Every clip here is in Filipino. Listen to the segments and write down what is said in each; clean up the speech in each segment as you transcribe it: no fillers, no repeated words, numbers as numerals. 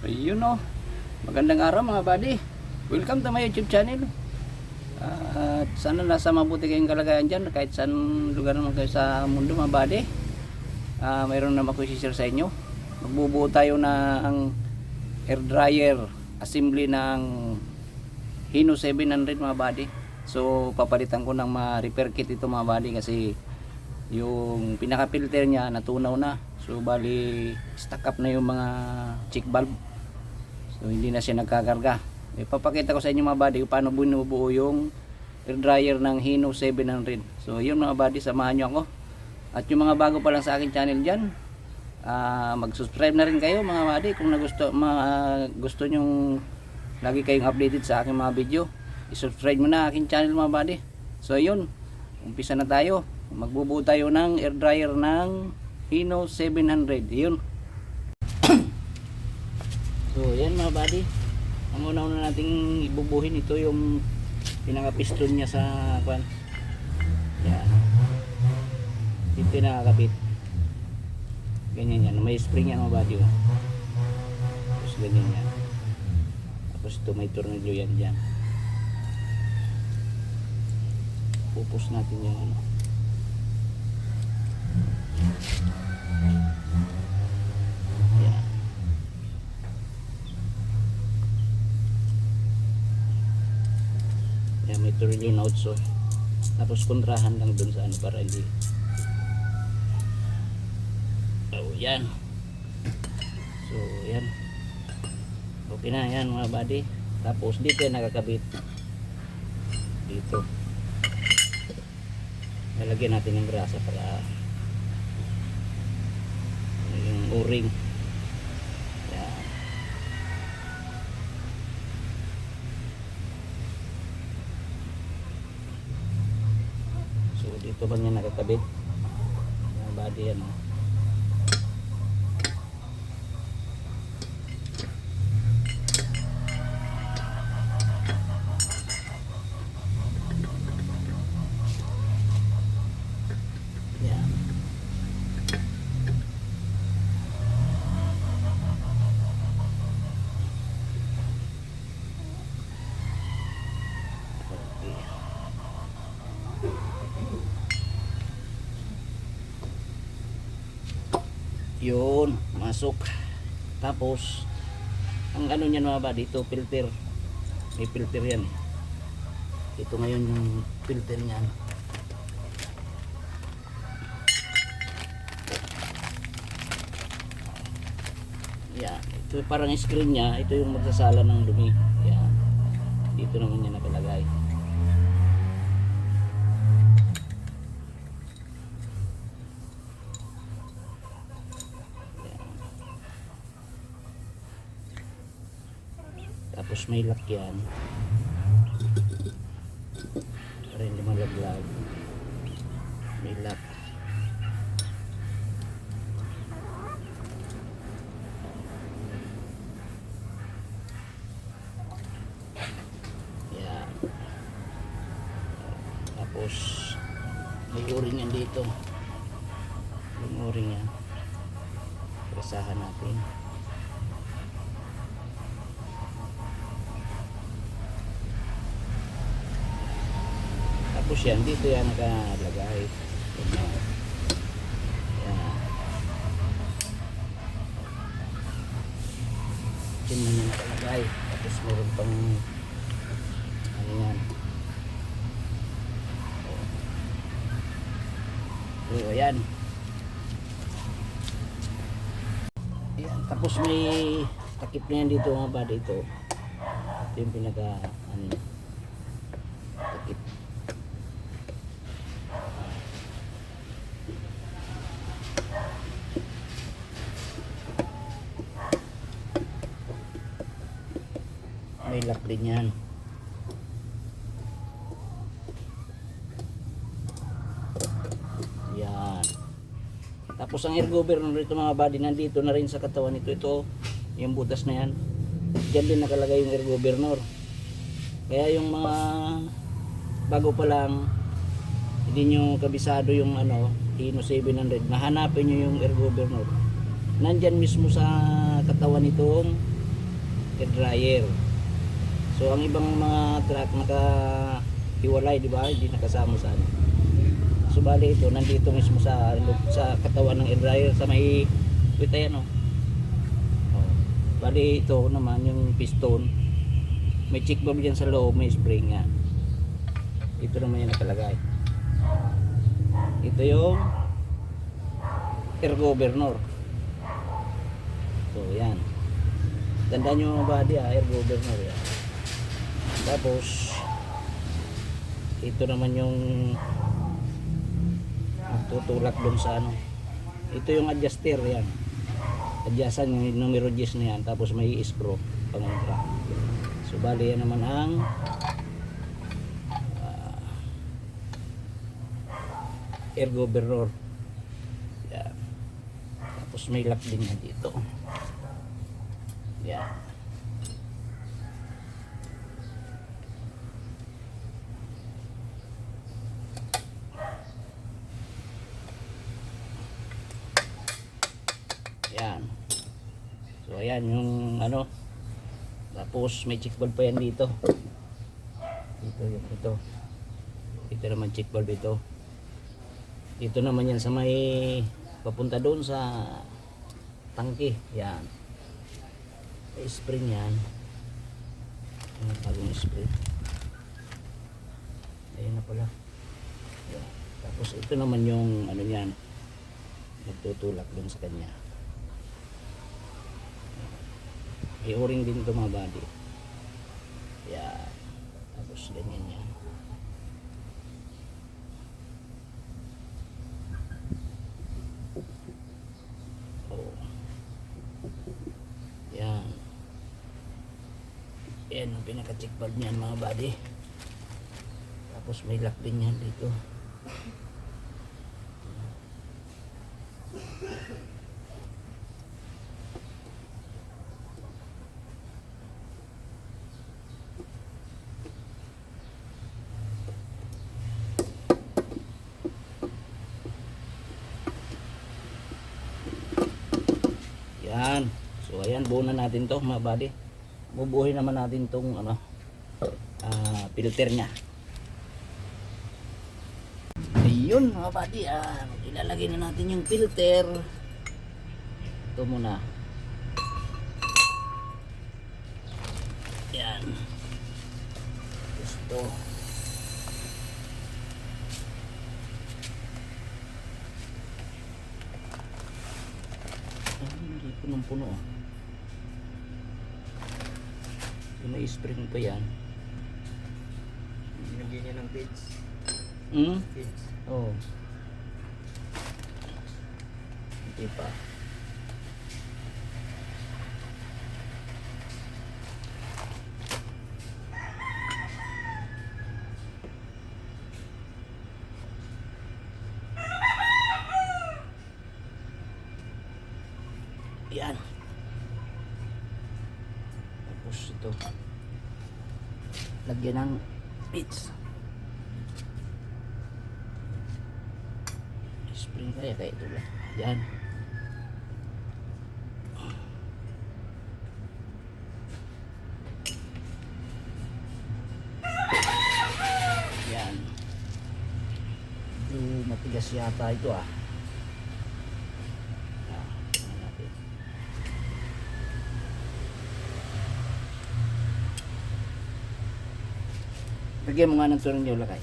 Ayun o. Magandang araw mga buddy. Welcome to my YouTube channel. At sana nasa mabuti kayong kalagayan dyan kahit saan lugar naman kayo sa mundo mga buddy. Mayroon naman ako i-share sa inyo. Magbubuo tayo ng air dryer assembly ng Hino 700 mga buddy. So papalitan ko ng repair kit ito mga buddy kasi yung pinaka filter niya natunaw na. So bali stuck up na yung mga check valve. So hindi na siya nagkakarga. Ipapakita ko sa inyo mga buddy kung paano binubuo yung air dryer ng Hino 700. So yun mga buddy, samahan nyo ako. At yung mga bago pa lang sa akin channel dyan, mag-subscribe na rin kayo mga buddy kung gusto nyong lagi kayong updated sa aking mga video. I-subscribe mo na aking channel mga buddy. So yun, umpisa na tayo. Magbubuo tayo ng air dryer ng Hino 700. Yun. So yan mga buddy, ang una-una nating ibubuhin ito yung pinaka-piston niya sa kwan. Yan. Dito nakakabit. Ganyan yan. May spring yan mga buddy. Oh. Tapos ganyan yan. Tapos ito may tornilyo yan dyan. Pupus natin yung ano. Yan. Yan, may tornilyo na outso. Tapos kontrahan lang dun sa ano para hindi. Oh, yan. So, yan. Okay na yan mga buddy. Tapos dito yan nakakabit. Dito. Lalagyan natin ng grasa para yung o-ring. Yan. So dito ba niya nakakabit? Mga buddy yan. Yun, masok. Tapos ang ano niyan mga buddy, ito filter. May filter yan. Ito ngayon yung filter niyan. Yan, ito parang screen niya. Ito yung magsasala ng dumi. Yan. Dito naman niya nakalagay. Tapos may lock yan para hindi malaglag. May lock. Yan. Tapos may o-ring yan dito. Yung o-ring yan presahan natin. Tapos yan, dito yan nakalagay. Yan. Yan na nakalagay. Tapos meron pang ano yan. So, ayan. Ayan. Tapos may takip na yan dito mga buddy. Ito yung pinaka ano, takip. May lock din yan. Yan. Tapos ang air governor nito mga buddy, nandito na rin sa katawan nito. Ito yung butas na yan. Diyan din nakalagay yung air governor. Kaya yung mga bago pa lang, hindi nyo kabisado yung ano, Hino 700, nahanapin nyo yung air governor. Nandyan mismo sa katawan nitong air dryer. So ang ibang mga truck nakahiwalay, di ba? Hindi nakasama sa ano. So bali ito nandito mismo sa katawan ng air dryer sa may wait ayan oh. Oh. Bali ito naman yung piston. May check valve diyan sa loob, may spring nga. Ito naman yung nakalagay. Ito yung air governor. So yan. Tandaan nyo mga body air governor yan. Tapos ito naman yung tutulak doon sa ano. Ito yung adjuster yan. Adjustan yung numero 10 na yan. Tapos may screw pangontra. So bali yan naman ang air governor. Yan. Tapos may lock din yan dito. Yan. Yan. So ayan yung ano. Tapos may check valve pa yan dito. Ito. Ito naman check valve ito. Ito naman yan sa may papunta doon sa tangke. Yan. May spring yan. Yung bagong spring. Ayan na pala. Yan. Tapos ito naman yung ano yan. Nagtutulak doon sa kanya. May o-ring din ito mga body. Yan. Tapos ganyan yan. Yan ang pinaka-check valve niyan mga buddy. Tapos may lock din yan dito. Yan. So ayan, buo na natin to mga buddy. Bubuhin naman natin tong ano, filter nya. Ayun mga buddy, ilalagay na natin yung filter. Ito muna. Yan. Gusto. Hindi punong-puno. May spring pa yan. Binigyan niya ng page. Page? Oo. Hindi pa. Yan. Tapos ito lagyan ng pits. Spring kaya ito lang. Yan. Yan. Matigas yata ito Lagyan mo nga ng tornilyo lakay.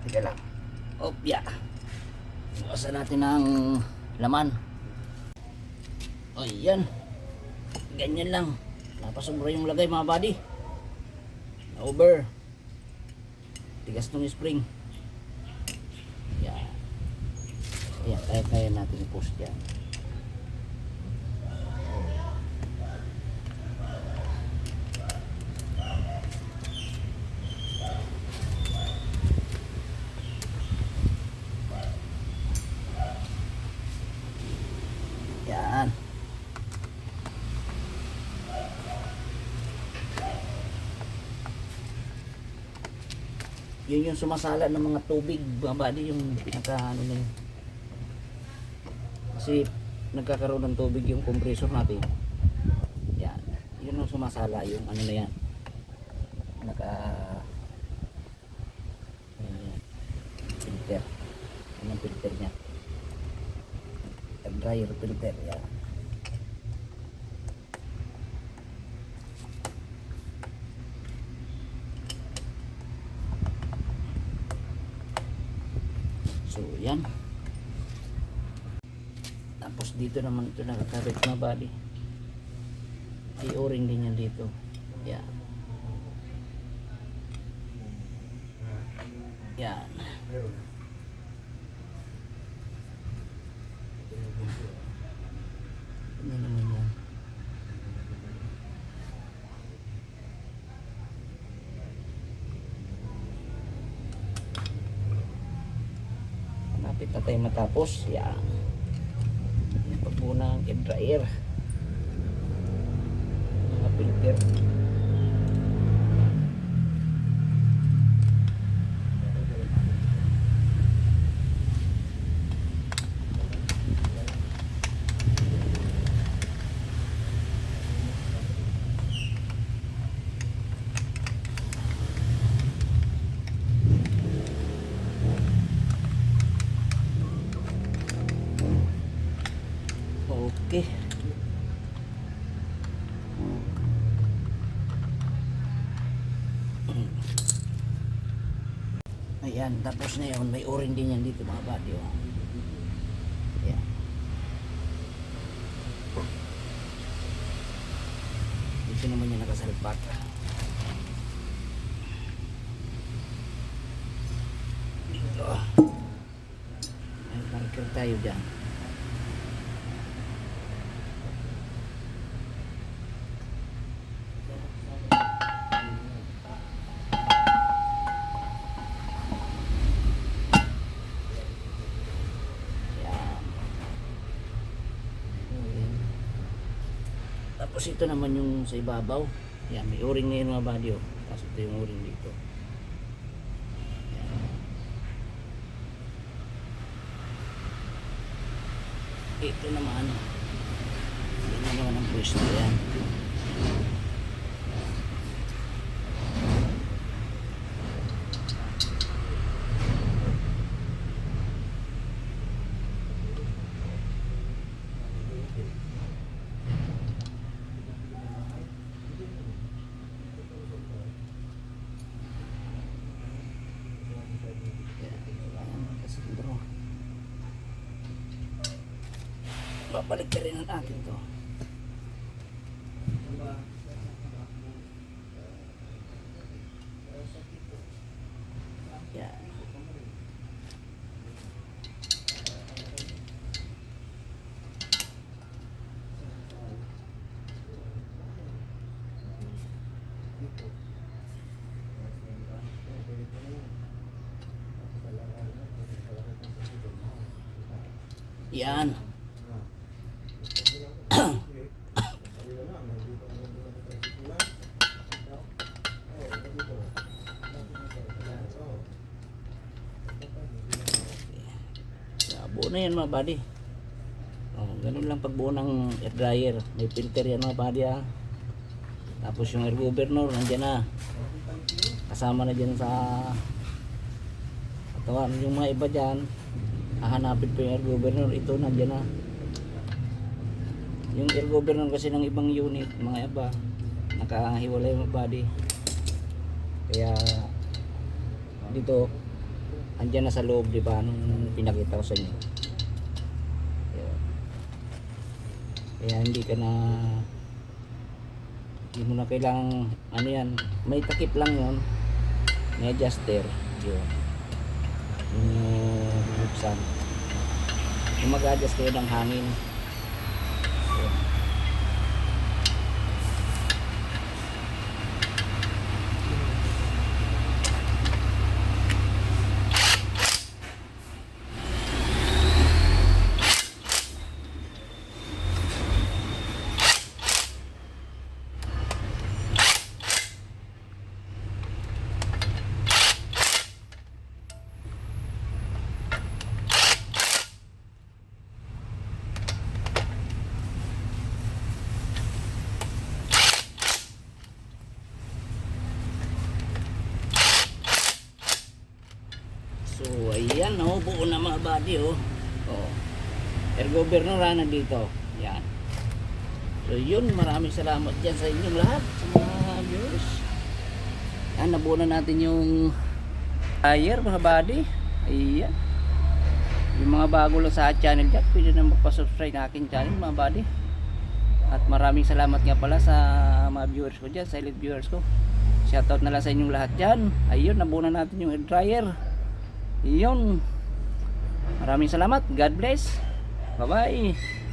Teka lang. Opya. Bukasan natin ng laman. O yan. Ganyan lang. Napasobra yung lagay mga buddy. Over. Tigas ng spring. Ayan, kaya natin i-post yan. Yan. Yun yung sumasala ng mga tubig, mga buddy, yung pinaka ano na yun. Kasi nagkakaroon ng tubig yung compressor natin. Yan. Yun yung sumasala, yung ano na yan. Ayan, filter. Yan ang filter niya. Dryer filter. Yan. So yan. Tapos dito naman ito nakakabit na bali. I-o-ring din yan dito. Yan. Yan. Ano naman yan? Malapit na tayo matapos. Yan. Yung pagbunang dryer. Mga filter. Okay. Ayan, tapos na yun. May o-ring din yan dito mga buddy. Oh. Ayan. Dito naman yung nakasalpak. Dito. May marker tayo dyan. Tapos ito naman yung sa ibabaw. Yan, may o-ring ngayon mga buddy. Oh. Tapos ito yung o-ring dito. Yan. Ito naman. Ito naman ang pwesto yan. Babalik ka rin natin to. Yan. Yan. Buo na yan mga buddy. Oh, ganun lang pagbuo ng air dryer. May filter yan mga buddy ha. Tapos yung air governor nandiyan na. Kasama na dyan sa katawan. Yung mga iba dyan, hahanapin po yung air governor. Ito nandiyan na. Yung air governor kasi ng ibang unit, mga iba, nakahiwalay mga buddy. Kaya dito andyan na sa loob, di ba, nung pinakita ko sa inyo. Kaya hindi mo na kailangang ano yan, may takip lang yon, may adjuster yun, yung buksan, yung mag-adjust kayo ng hangin. So ayan oh, buo na mga buddy oh. Oh. Air governor na dito. Yan. So yun, maraming salamat dyan sa inyong lahat, sa mga viewers. Yan, nabuo na natin yung tire mga buddy. Ayan. Yung mga bago lang sa channel dyan, pwede na magpa-subscribe na aking channel mga buddy. At maraming salamat nga pala sa mga viewers ko dyan, silent viewers ko. Shoutout na lang sa inyong lahat dyan. Ayun, nabuo na natin yung air dryer. Ayun. Maraming salamat. God bless. Bye bye.